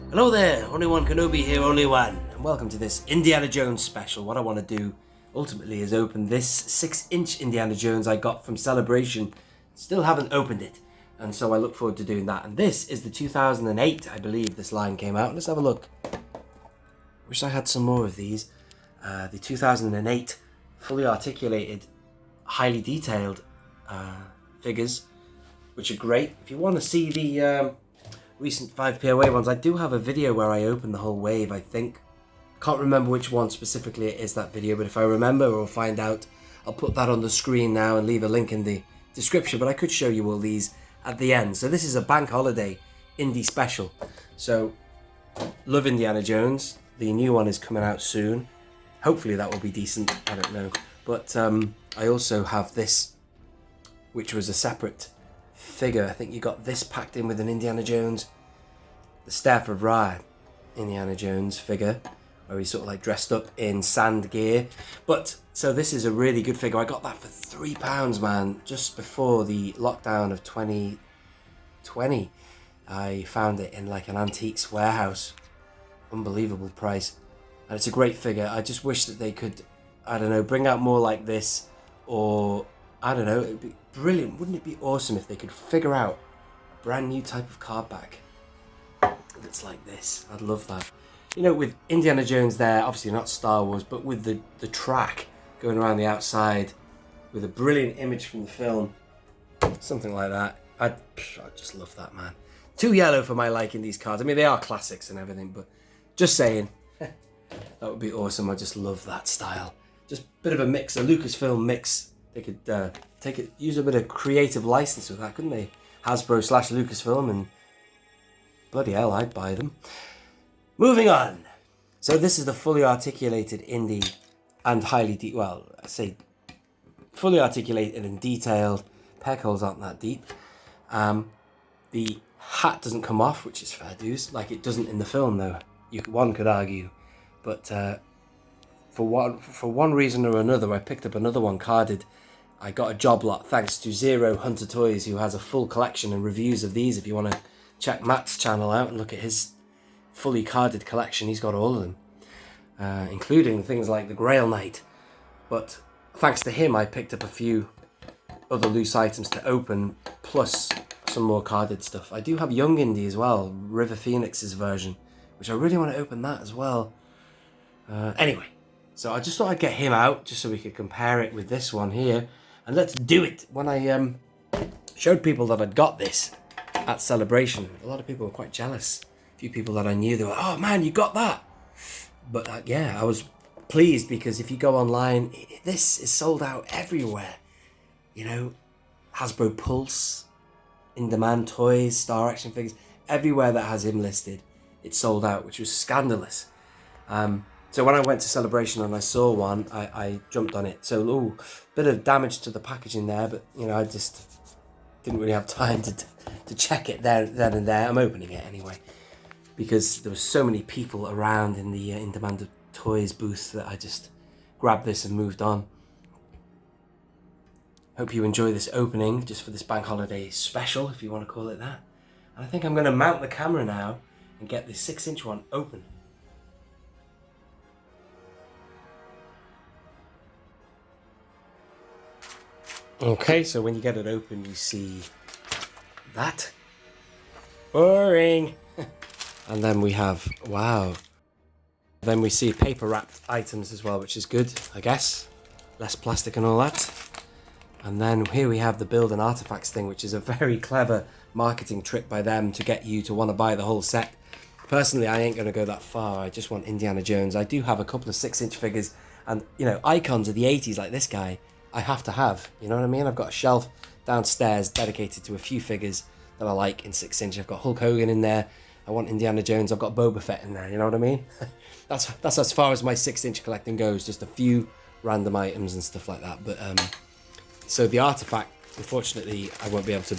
Hello there, only one Kenobi here, only one, and welcome to this Indiana Jones special. What I want to do ultimately is open this 6-inch Indiana Jones I got from Celebration. Still haven't opened it, and so I look forward to doing that. And this is the 2008, I believe this line came out. Let's have a look. Wish I had some more of these. The 2008 fully articulated, highly detailed figures, which are great. If you want to see the recent 5POA ones, I do have a video where I open the whole wave, I think. Can't remember which one specifically it is, that video, but if I remember or find out, I'll put that on the screen now and leave a link in the description, but I could show you all these at the end. So this is a bank holiday Indy special. So, love Indiana Jones. The new one is coming out soon. Hopefully that will be decent, I don't know. But I also have this, which was a separate figure. I think you got this packed in with an Indiana Jones, the Staff of Ra Indiana Jones figure, where he's sort of like dressed up in sand gear. But so this is a really good figure. I got that for £3, man, just before the lockdown of 2020. I found it in like an antiques warehouse. Unbelievable price, and it's a great figure. I just wish that they could, I don't know, bring out more like this, or I don't know, it'd be brilliant. Wouldn't it be awesome if they could figure out a brand new type of card back that's like this? I'd love that. You know, with Indiana Jones there, obviously not Star Wars, but with the track going around the outside with a brilliant image from the film, something like that. I'd just love that, man. Too yellow for my liking, these cards. I mean, they are classics and everything, but just saying, that would be awesome. I just love that style. Just a bit of a mix, a Lucasfilm mix. They could use a bit of creative license with that, couldn't they? Hasbro / Lucasfilm, and bloody hell, I'd buy them. Moving on. So this is the fully articulated Indy and highly fully articulated and detailed. Peg holes aren't that deep. The hat doesn't come off, which is fair dues, like it doesn't in the film though. One could argue, but for one reason or another, I picked up another one carded. I got a job lot thanks to Zero Hunter Toys, who has a full collection and reviews of these. If you want to check Matt's channel out and look at his fully carded collection, he's got all of them, including things like the Grail Knight. But thanks to him, I picked up a few other loose items to open, plus some more carded stuff. I do have Young Indy as well, River Phoenix's version, which I really want to open that as well. Anyway, so I just thought I'd get him out just so we could compare it with this one here. And let's do it. When I showed people that I'd got this at Celebration, a lot of people were quite jealous. A few people that I knew, they were, oh man, you got that. But yeah, I was pleased, because if you go online, this is sold out everywhere. You know, Hasbro Pulse, In Demand Toys, Star Action Figures, everywhere that has him listed, it's sold out, which was scandalous. So when I went to Celebration and I saw one, I jumped on it. So, bit of damage to the packaging there, but you know, I just didn't really have time to check it then and there. I'm opening it anyway, because there were so many people around in the In Demand Toys booth that I just grabbed this and moved on. Hope you enjoy this opening, just for this bank holiday special, if you want to call it that. And I think I'm going to mount the camera now and get this 6-inch one open. Okay, so when you get it open, you see that. Boring. And then we have, wow. Then we see paper wrapped items as well, which is good, I guess. Less plastic and all that. And then here we have the build and artifacts thing, which is a very clever marketing trick by them to get you to want to buy the whole set. Personally, I ain't going to go that far. I just want Indiana Jones. I do have a couple of 6-inch figures, and you know, icons of the 80s like this guy, I have to have. You know what I mean? I've got a shelf downstairs dedicated to a few figures that I like in 6-inch. I've got Hulk Hogan in there. I want Indiana Jones. I've got Boba Fett in there. You know what I mean? That's as far as my 6-inch collecting goes. Just a few random items and stuff like that. But so the artifact, unfortunately, I won't be able to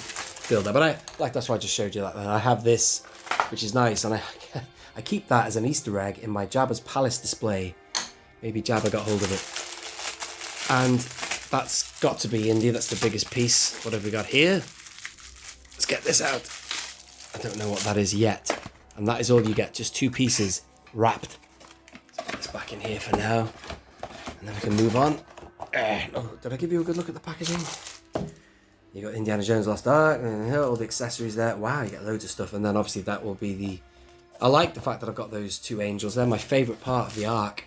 build that. But that's why I just showed you that. I have this, which is nice, and I keep that as an Easter egg in my Jabba's Palace display. Maybe Jabba got hold of it. And that's got to be Indy. That's the biggest piece. What have we got here? Let's get this out. I don't know what that is yet. And that is all you get, just 2 pieces wrapped. Let's put this back in here for now. And then we can move on. Oh, did I give you a good look at the packaging? You got Indiana Jones Lost Ark, and all the accessories there. Wow, you get loads of stuff. And then obviously that will be the... I like the fact that I've got those 2 angels. They're my favourite part of the arc.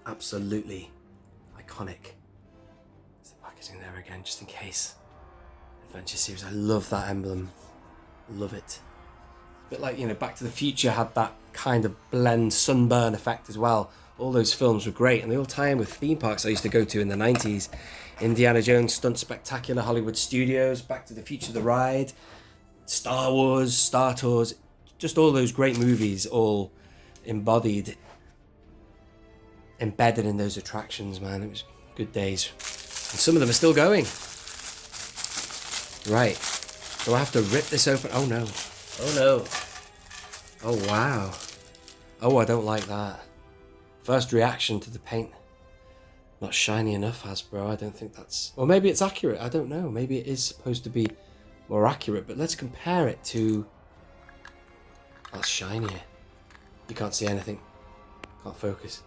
Absolutely iconic. There's the packaging there again, just in case. Adventure series, I love that emblem. Love it. A bit like, you know, Back to the Future had that kind of blend sunburn effect as well. All those films were great, and they all tie in with theme parks I used to go to in the 90s. Indiana Jones Stunt Spectacular, Hollywood Studios, Back to the Future the Ride, Star Wars, Star Tours, just all those great movies all embedded in those attractions, man. It was good days. And some of them are still going. Right. Do I have to rip this open? Oh no. Oh no. Oh wow. Oh, I don't like that. First reaction to the paint. Not shiny enough, Hasbro. I don't think that's... Or maybe it's accurate. I don't know. Maybe it is supposed to be more accurate. But let's compare it to... That's shinier. You can't see anything. Can't focus.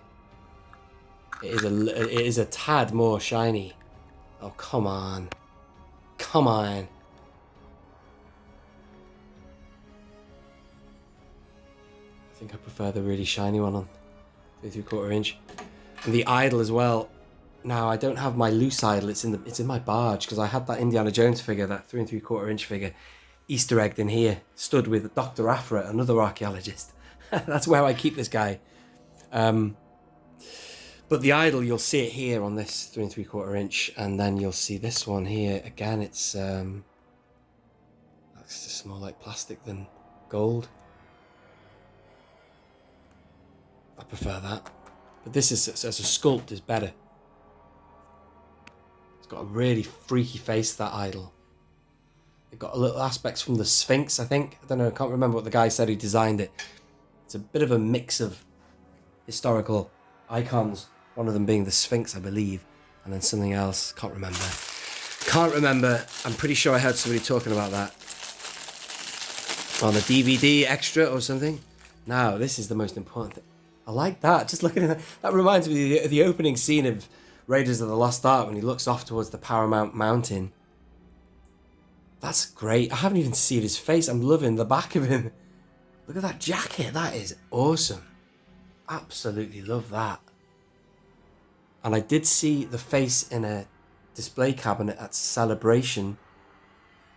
It is a tad more shiny. Oh, come on. Come on. I think I prefer the really shiny one on 3¾ inch. And the idol as well. Now, I don't have my loose idol. It's in my barge, because I had that Indiana Jones figure, that 3¾ inch figure, Easter egged in here, stood with Dr. Aphra, another archaeologist. That's where I keep this guy. But the idol, you'll see it here on this 3¾ inch, and then you'll see this one here. Again, it's that's just more like plastic than gold. I prefer that. But this is, as a sculpt, is better. It's got a really freaky face, that idol. It got a little aspects from the Sphinx, I think. I don't know, I can't remember what the guy said who designed it. It's a bit of a mix of historical icons. One of them being the Sphinx, I believe. And then something else, can't remember. Can't remember. I'm pretty sure I heard somebody talking about that on a DVD extra or something. Now, this is the most important thing. I like that. Just looking at that. That reminds me of the opening scene of Raiders of the Lost Ark when he looks off towards the Paramount Mountain. That's great. I haven't even seen his face. I'm loving the back of him. Look at that jacket. That is awesome. Absolutely love that. And I did see the face in a display cabinet at Celebration.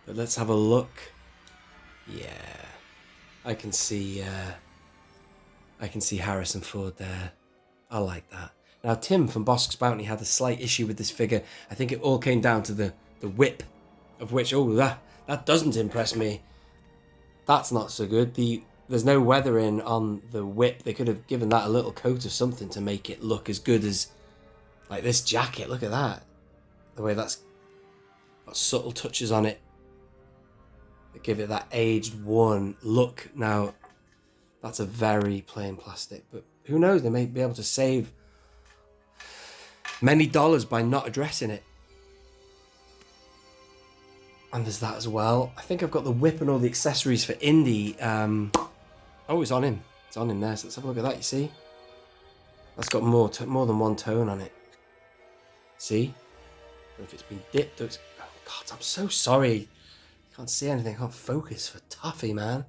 But let's have a look. Yeah. I can see Harrison Ford there. I like that. Now, Tim from Bosk's Bounty had a slight issue with this figure. I think it all came down to the whip, of which, oh, that doesn't impress me. That's not so good. There's no weathering on the whip. They could have given that a little coat of something to make it look as good as, like, this jacket. Look at that. The way that's got subtle touches on it that give it that aged, worn look. Now, that's a very plain plastic, but who knows? They may be able to save many dollars by not addressing it. And there's that as well. I think I've got the whip and all the accessories for Indy. Oh, it's on him. It's on him there. So let's have a look at that, you see? That's got more than one tone on it. See? I don't know if it's been dipped. Oh, God, I'm so sorry. Can't see anything. I can't focus for Toffee, man.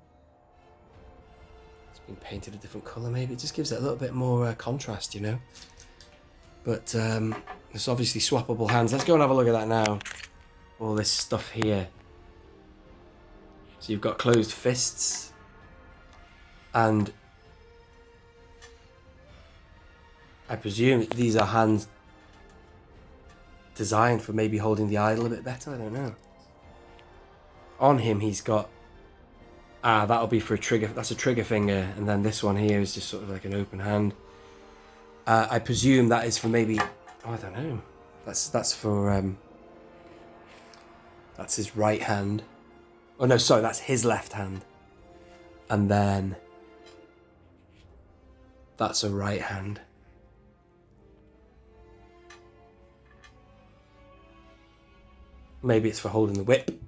It's been painted a different colour, maybe. It just gives it a little bit more contrast, you know? But there's obviously swappable hands. Let's go and have a look at that now. All this stuff here. So you've got closed fists. And I presume these are hands designed for maybe holding the idol a bit better. I don't know. On him, he's got... that'll be for a trigger. That's a trigger finger. And then this one here is just sort of like an open hand. I presume that is for maybe... Oh, I don't know. That's for... That's his right hand. Oh, no, sorry. That's his left hand. And then... That's a right hand. Maybe it's for holding the whip.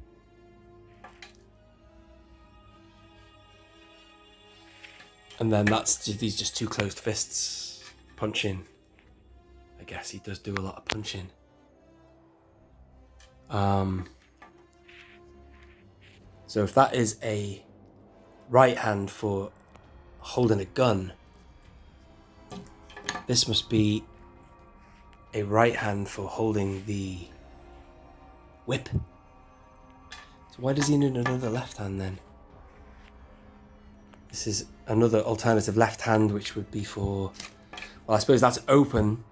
And then these just two closed fists punching. I guess he does do a lot of punching. So if that is a right hand for holding a gun, this must be a right hand for holding the whip. So why does he need another left hand then? This is another alternative left hand, which would be for... Well, I suppose that's open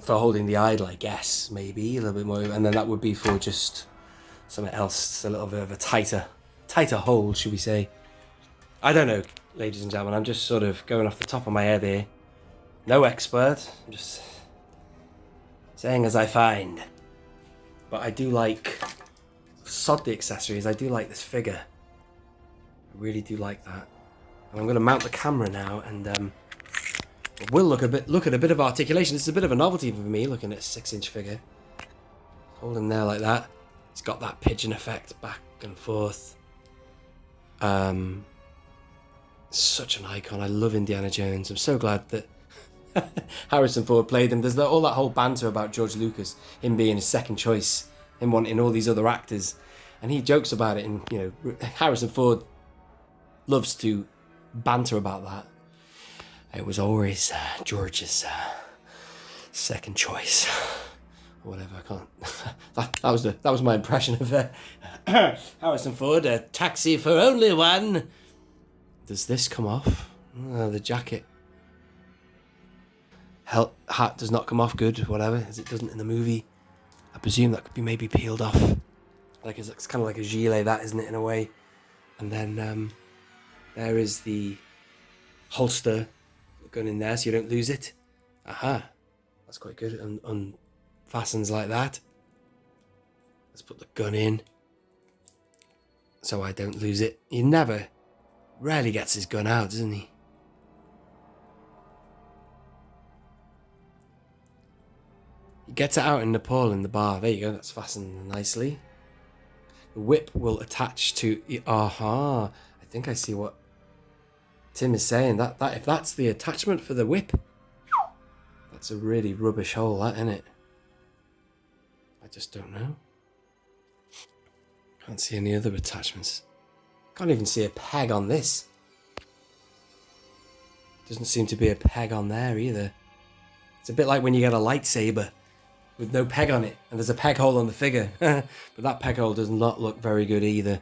for holding the idol, I guess, maybe, a little bit more. And then that would be for just something else, a little bit of a tighter hold, should we say. I don't know, ladies and gentlemen. I'm just sort of going off the top of my head here. No expert. I'm just saying as I find. But I do like... Sod the accessories. I do like this figure. I really do like that. And I'm going to mount the camera now, and we'll look at a bit of articulation. This is a bit of a novelty for me, looking at a 6-inch figure. Hold him there like that. He's got that pigeon effect back and forth. Such an icon. I love Indiana Jones. I'm so glad that Harrison Ford played him. There's all that whole banter about George Lucas, him being his second choice, him wanting all these other actors, and he jokes about it. And Harrison Ford loves to banter about that. It was always George's second choice, or whatever. I can't. that was my impression of Harrison Ford. A taxi for only one. Does this come off? The jacket. Hat does not come off. Good, whatever, as it doesn't in the movie. I presume that could be maybe peeled off. Like it's kind of like a gilet, that, isn't it, in a way? And then there is the holster gun in there, so you don't lose it. Aha, that's quite good. And unfastens like that. Let's put the gun in, so I don't lose it. Rarely gets his gun out, doesn't he? He gets it out in Nepal in the bar. There you go, that's fastened nicely. The whip will attach to... Aha, I think I see what Tim is saying. That if that's the attachment for the whip, that's a really rubbish hole, that, isn't it? I just don't know. Can't see any other attachments. Can't even see a peg on this. Doesn't seem to be a peg on there either. It's a bit like when you get a lightsaber with no peg on it, and there's a peg hole on the figure. But that peg hole does not look very good either.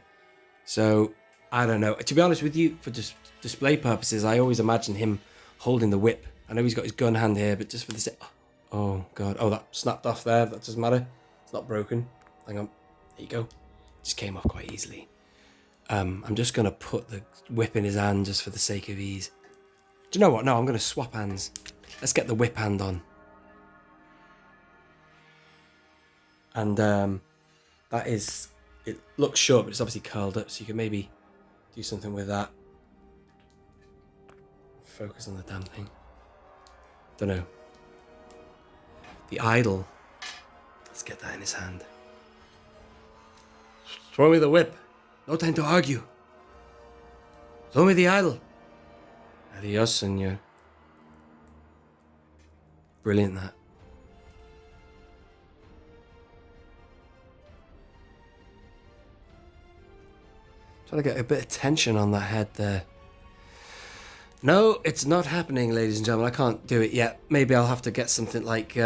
So, I don't know. To be honest with you, for just display purposes, I always imagine him holding the whip. I know he's got his gun hand here, but just for the sake... Oh, God. Oh, that snapped off there. That doesn't matter. It's not broken. Hang on. There you go. Just came off quite easily. I'm just going to put the whip in his hand just for the sake of ease. Do you know what? No, I'm going to swap hands. Let's get the whip hand on. And that is... It looks short, but it's obviously curled up, so you can maybe do something with that. Focus on the damn thing. Don't know. The idol. Let's get that in his hand. Throw me the whip. No time to argue. Throw me the idol. Adios, senor. Brilliant, that. Trying to get a bit of tension on that head there. No, it's not happening, ladies and gentlemen. I can't do it yet. Maybe I'll have to get something like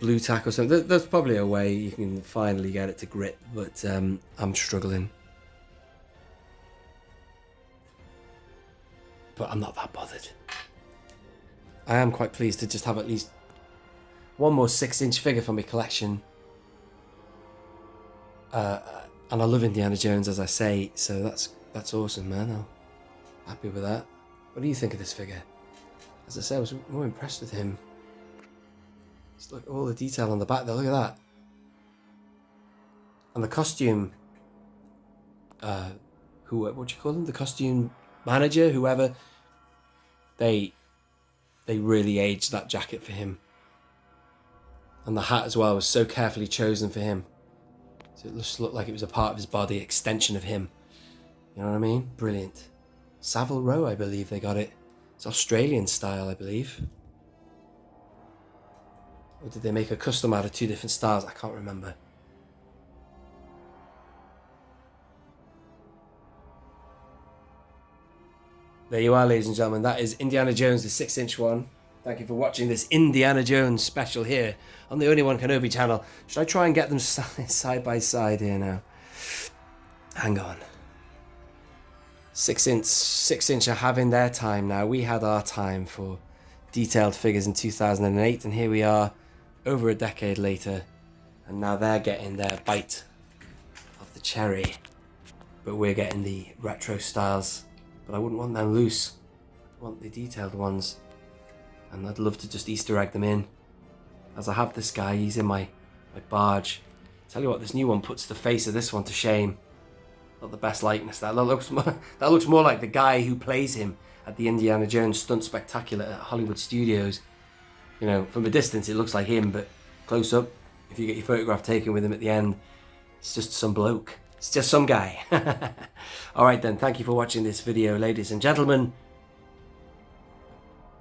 blue tack or something. There's probably a way you can finally get it to grip, but I'm struggling. But I'm not that bothered. I am quite pleased to just have at least one more 6-inch figure for my collection. And I love Indiana Jones, as I say, so that's awesome, man. I'm happy with that. What do you think of this figure? As I say, I was more impressed with him. Just look at all the detail on the back there. Look at that. And the costume... what do you call them? The costume manager, whoever. They really aged that jacket for him. And the hat as well was so carefully chosen for him. So it just looked like it was a part of his body, extension of him. You know what I mean? Brilliant. Savile Row, I believe they got it. It's Australian style, I believe. Or did they make a custom out of 2 different styles? I can't remember. There you are, ladies and gentlemen. That is Indiana Jones, the 6-inch one. Thank you for watching this Indiana Jones special here on the Only One Kenobi channel. Should I try and get them side by side here now? Hang on. 6-inch are having their time now. We had our time for detailed figures in 2008, and here we are over a decade later, and now they're getting their bite of the cherry. But we're getting the retro styles. But I wouldn't want them loose. I want the detailed ones. And I'd love to just Easter egg them in. As I have this guy, he's in my barge. Tell you what, this new one puts the face of this one to shame. Not the best likeness. That looks more like the guy who plays him at the Indiana Jones Stunt Spectacular at Hollywood Studios. You know, from a distance it looks like him, but close up, if you get your photograph taken with him at the end, it's just some bloke. It's just some guy. Alright then, thank you for watching this video, ladies and gentlemen.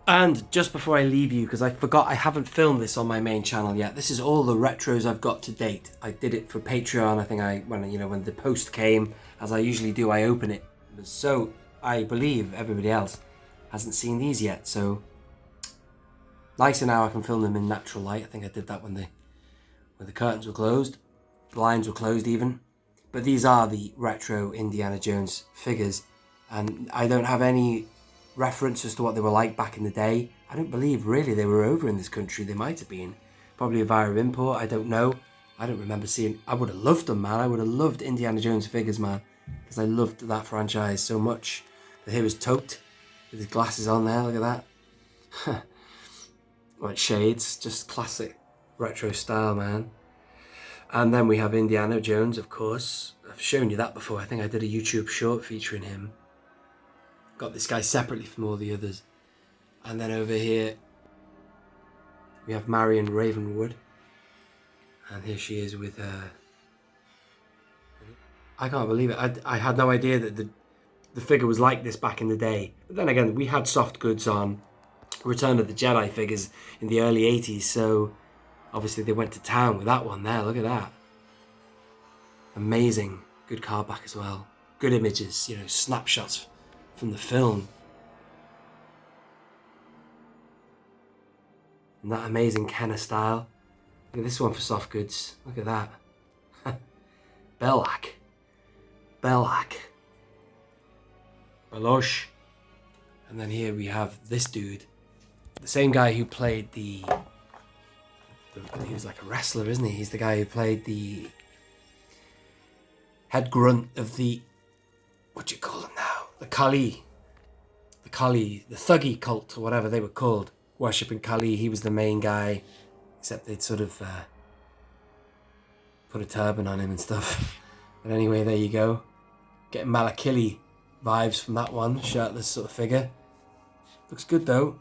And just before I leave you, because I forgot I haven't filmed this on my main channel yet, this is all the retros I've got to date. I did it for Patreon. I think when the post came, as I usually do, I open it. So I believe everybody else hasn't seen these yet, so nicer now I can film them in natural light. I think I did that when the curtains were closed, blinds were closed even. But these are the retro Indiana Jones figures, and I don't have any reference as to what they were like back in the day. I don't believe really they were over in this country. They might have been, probably via import, I don't know. I don't remember seeing. I would have loved them, man. I would have loved Indiana Jones figures, man, because I loved that franchise so much. But here is Tote with his glasses on there, look at that. Like shades, just classic retro style, man. And then we have Indiana Jones, of course. I've shown you that before. I think I did a YouTube short featuring him. Got this guy separately from all the others. And then over here, we have Marion Ravenwood. And here she is with her. I can't believe it. I had no idea that the figure was like this back in the day. But then again, we had soft goods on Return of the Jedi figures in the early 80s, so obviously they went to town with that one there. Look at that. Amazing. Good card back as well. Good images, you know, snapshots from the film. And that amazing Kenner style. Look at this one for soft goods. Look at that. Belak. Balosh. And then here we have this dude. The same guy who played he was like a wrestler, isn't he? He's the guy who played the head grunt of the, what do you call them now? The Kali, the Thuggy cult, or whatever they were called, worshipping Kali. He was the main guy, except they'd sort of put a turban on him and stuff. But anyway, there you go. Getting Malakili vibes from that one, shirtless sort of figure. Looks good though.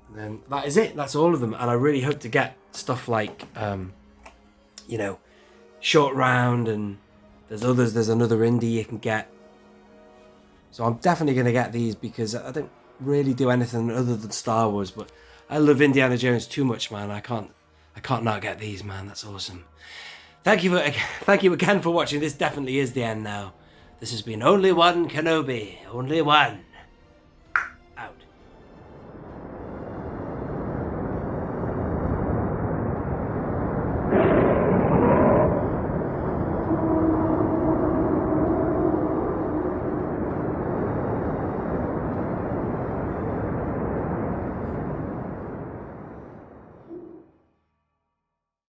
And then that is it. That's all of them. And I really hope to get stuff like, you know, Short Round, and there's others. There's another Indy you can get. So I'm definitely going to get these because I don't really do anything other than Star Wars. But I love Indiana Jones too much, man. I can't not get these, man. That's awesome. Thank you again for watching. This definitely is the end now. This has been Only One Kenobi. Only one.